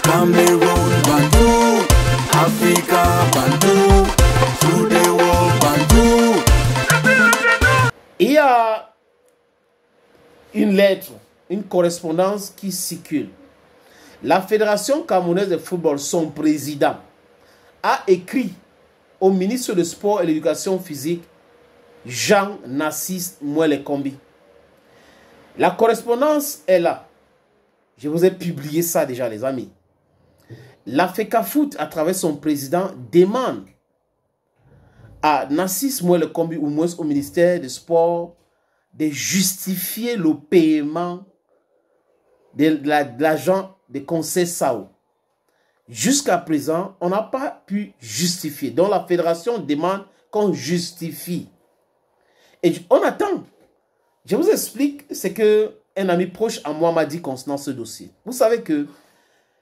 Cameroun Bandou, Africa Bandou, to the world Bandou. Il y a une lettre, une correspondance qui circule. La Fédération camerounaise de football, son président, a écrit au ministre de Sport et de l'Éducation physique, Jean-Narcisse Mouele-Kombi. La correspondance est là. Je vous ai publié ça déjà, les amis. La FECAFOOT, à travers son président, demande à Narcisse Mouele-Kombi, ou moins au ministère des Sports, de justifier le paiement de l'argent des conseils SAO. Jusqu'à présent, on n'a pas pu justifier. Donc la fédération demande qu'on justifie. Et on attend. Je vous explique ce qu'un ami proche à moi m'a dit concernant ce dossier. Vous savez que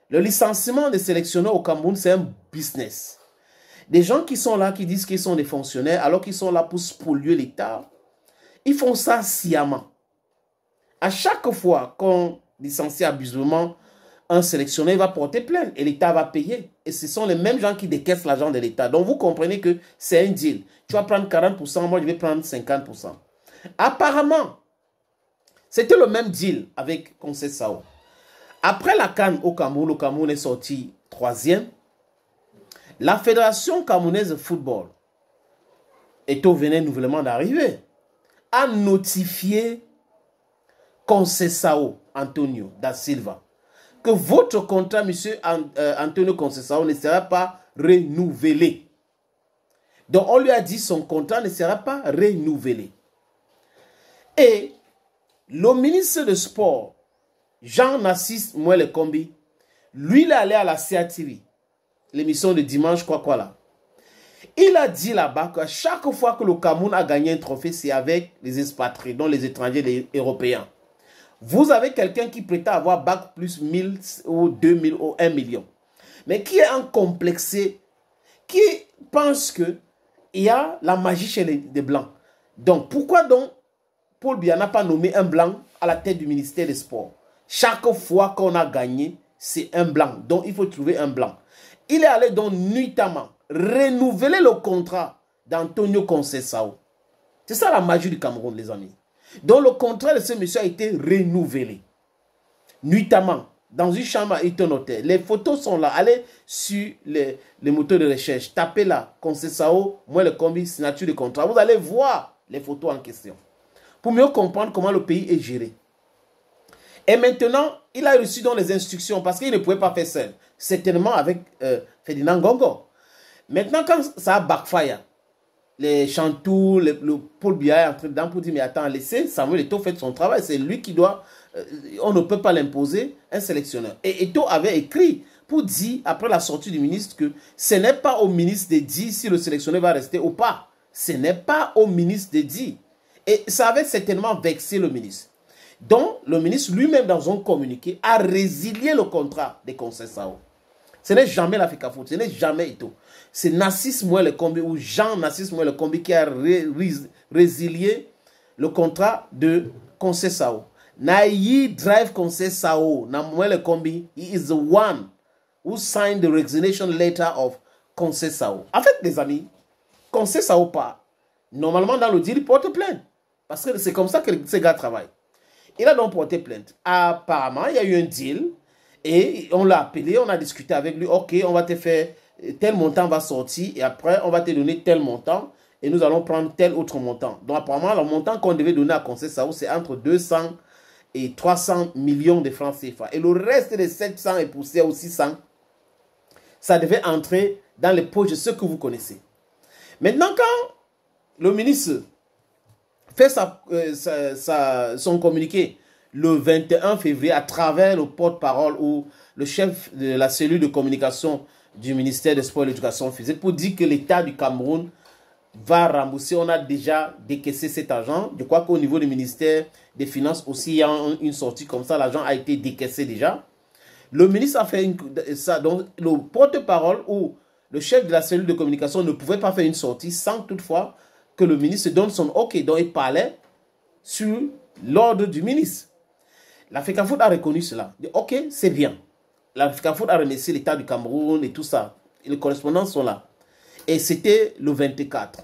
le licenciement des sélectionneurs au Cameroun, c'est un business. Des gens qui sont là, qui disent qu'ils sont des fonctionnaires, alors qu'ils sont là pour spolier l'État, ils font ça sciemment. À chaque fois qu'on licencie abusivement un sélectionneur, il va porter plainte et l'État va payer. Et ce sont les mêmes gens qui décaissent l'argent de l'État. Donc vous comprenez que c'est un deal. Tu vas prendre 40%, moi je vais prendre 50%. Apparemment, c'était le même deal avec Conseil Sao. Après la CAN au Cameroun, le Cameroun est sorti 3e. La Fédération camerounaise de football, Eto'o venait nouvellement d'arriver, a notifié Conseil Sao, Antonio da Silva, que votre contrat, monsieur Antonio Conceição, ne sera pas renouvelé. Donc, on lui a dit son contrat ne sera pas renouvelé. Et le ministre de Sport, Jean-Narcisse Mouele-Kombi, lui, il est allé à la CATV, l'émission de dimanche, quoi là. Il a dit là-bas que chaque fois que le Cameroun a gagné un trophée, c'est avec les expatriés, dont les étrangers, les Européens. Vous avez quelqu'un qui prétend avoir bac plus 1000 ou 2000 ou 1 million. Mais qui est incomplexé, qui pense qu'il y a la magie chez les Blancs. Donc, pourquoi donc Paul Biya n'a pas nommé un Blanc à la tête du ministère des Sports? Chaque fois qu'on a gagné, c'est un Blanc. Donc, il faut trouver un Blanc. Il est allé donc nuitamment renouveler le contrat d'Antonio Conceição. C'est ça la magie du Cameroun, les amis. Donc le contrat de ce monsieur a été renouvelé. Nuitamment, dans une chambre à Hilton Hotel. Les photos sont là. Allez sur les moteurs de recherche. Tapez là, Conceição, Mouele-Kombi, signature de contrat. Vous allez voir les photos en question. Pour mieux comprendre comment le pays est géré. Et maintenant, il a reçu donc les instructions parce qu'il ne pouvait pas faire seul. Certainement avec Ferdinand Ngongo. Maintenant, quand ça a backfire, les Chantou, le Paul Biya est en train dedans pour dire, mais attends, laissez Samuel Eto'o faire son travail. C'est lui qui doit, on ne peut pas l'imposer, un sélectionneur. Et Eto'o avait écrit pour dire, après la sortie du ministre, que ce n'est pas au ministre de dire si le sélectionneur va rester ou pas. Ce n'est pas au ministre de dire. Et ça avait certainement vexé le ministre. Donc, le ministre lui-même, dans un communiqué, a résilié le contrat des Conseil Sao. Ce n'est jamais la FECAFOOT, ce n'est jamais Eto'o. C'est Narcisse Mouele-Kombi ou Jean-Narcisse Mouele-Kombi qui a résilié le contrat de Conseil Sao. Nayi drive Conseil Sao, na Mouele-Kombi, he is the one who signed the resignation letter of Conseil Sao. En fait, les amis, Conseil Sao pas. Normalement, dans le deal, il porte plainte. Parce que c'est comme ça que ces gars travaillent. Il a donc porté plainte. Apparemment, il y a eu un deal. Et on l'a appelé, on a discuté avec lui. Ok, on va te faire tel montant va sortir. Et après, on va te donner tel montant. Et nous allons prendre tel autre montant. Donc apparemment, le montant qu'on devait donner à Conseil Sao, c'est entre 200 et 300 millions de francs CFA. Et le reste des 700 et poussière ou 600, ça devait entrer dans les poches de ceux que vous connaissez. Maintenant, quand le ministre fait son communiqué le 21 février à travers le porte-parole ou le chef de la cellule de communication du ministère des Sports et de l'Éducation physique pour dire que l'État du Cameroun va rembourser. On a déjà décaissé cet argent. Je crois qu'au niveau du ministère des Finances aussi, il y a une sortie comme ça. L'argent a été décaissé déjà. Le ministre a fait ça. Donc, le porte-parole ou le chef de la cellule de communication ne pouvait pas faire une sortie sans toutefois que le ministre donne son OK. Donc, il parlait sur l'ordre du ministre. La FECAFOOT a reconnu cela. Il dit, OK, c'est bien. la FECAFOOT a remercié l'État du Cameroun et tout ça. Et les correspondants sont là. Et c'était le 24.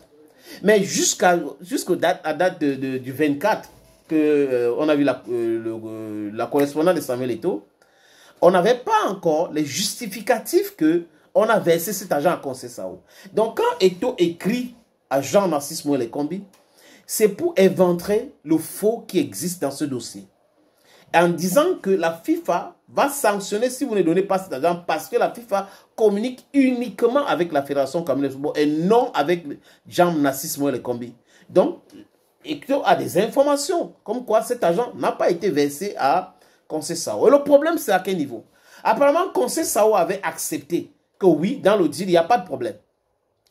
Mais jusqu'à date du 24, que on a vu la correspondance de Samuel Eto'o, on n'avait pas encore les justificatifs que on a versé cet argent à Conseil Sao. Donc quand Eto'o écrit à Jean-Narcisse Moelle Kombi, c'est pour éventrer le faux qui existe dans ce dossier. En disant que la FIFA va sanctionner si vous ne donnez pas cet argent parce que la FIFA communique uniquement avec la Fédération camerounaise de football et non avec Jean-Narcisse Moelle Kombi. Donc, Eto'o a des informations comme quoi cet argent n'a pas été versé à Conseil Sao. Et le problème, c'est à quel niveau? Apparemment, Conseil Sao avait accepté que oui, dans le deal, il n'y a pas de problème.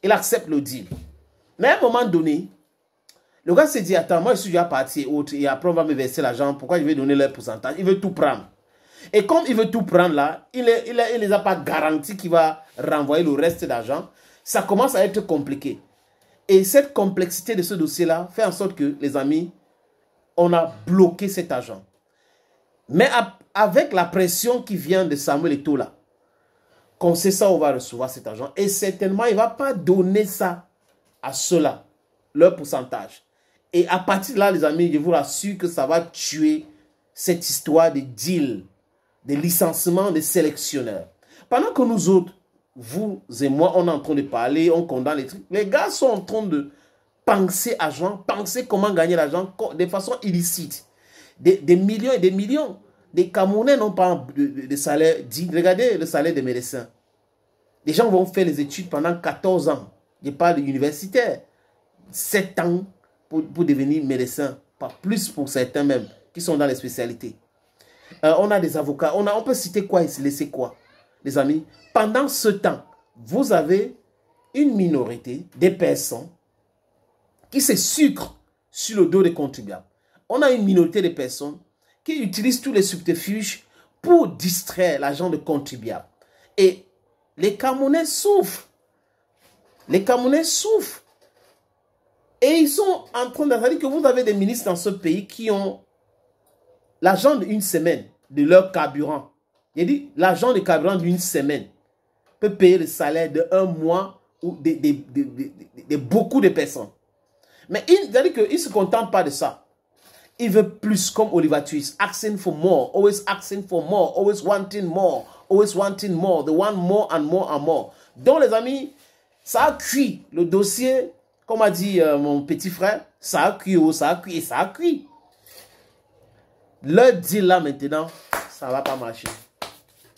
Il accepte le deal. Mais à un moment donné, le gars s'est dit, attends, moi je suis déjà parti et autres, et après on va me verser l'argent, pourquoi je vais donner leur pourcentage? Il veut tout prendre. Et comme il veut tout prendre là, il ne les a pas garanti qu'il va renvoyer le reste d'argent. Ça commence à être compliqué. Et cette complexité de ce dossier-là fait en sorte que, les amis, on a bloqué cet argent. Mais avec la pression qui vient de Samuel Eto'o là, Conseil Sao va recevoir cet argent. Et certainement, il ne va pas donner ça à ceux-là, leur pourcentage. Et à partir de là, les amis, je vous rassure que ça va tuer cette histoire de deal, de licenciement des sélectionneurs. Pendant que nous autres, vous et moi, on est en train de parler, on condamne les trucs, les gars sont en train de penser argent, penser comment gagner l'argent de façon illicite. Des millions et des millions. Des Camerounais n'ont pas de salaire dit. Regardez le salaire des médecins. Les gens vont faire les études pendant 14 ans. Je parle universitaire. 7 ans pour devenir médecin. Pas plus pour certains même, qui sont dans les spécialités. On a des avocats. On peut citer quoi et se laisser quoi, les amis? Pendant ce temps, vous avez une minorité des personnes qui se sucrent sur le dos des contribuables. On a une minorité de personnes qui utilisent tous les subterfuges pour distraire l'argent de contribuables. Et les Camerounais souffrent. Les Camerounais souffrent. Et ils sont en train de dire que vous avez des ministres dans ce pays qui ont l'argent d'une semaine de leur carburant. Il dit l'argent de carburant d'une semaine peut payer le salaire d'un mois ou de beaucoup de personnes. Mais il dit qu'ils ne se contentent pas de ça. Ils veulent plus comme Oliver Twist. Asking for more. Always asking for more. Always wanting more. Always wanting more. They want more and more and more. Donc les amis, ça a cuit. Le dossier, comme a dit mon petit frère, ça a cuit, ça a cuit et ça a cuit. Le deal là maintenant, ça ne va pas marcher.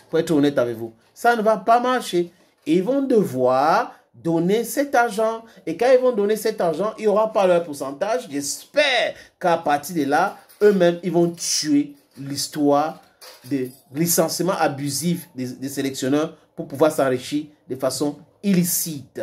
Pour être honnête avec vous, ça ne va pas marcher. Ils vont devoir donner cet argent. Et quand ils vont donner cet argent, il n'y aura pas leur pourcentage. J'espère qu'à partir de là, eux-mêmes, ils vont tuer l'histoire de licenciement abusif des sélectionneurs pour pouvoir s'enrichir de façon illicite.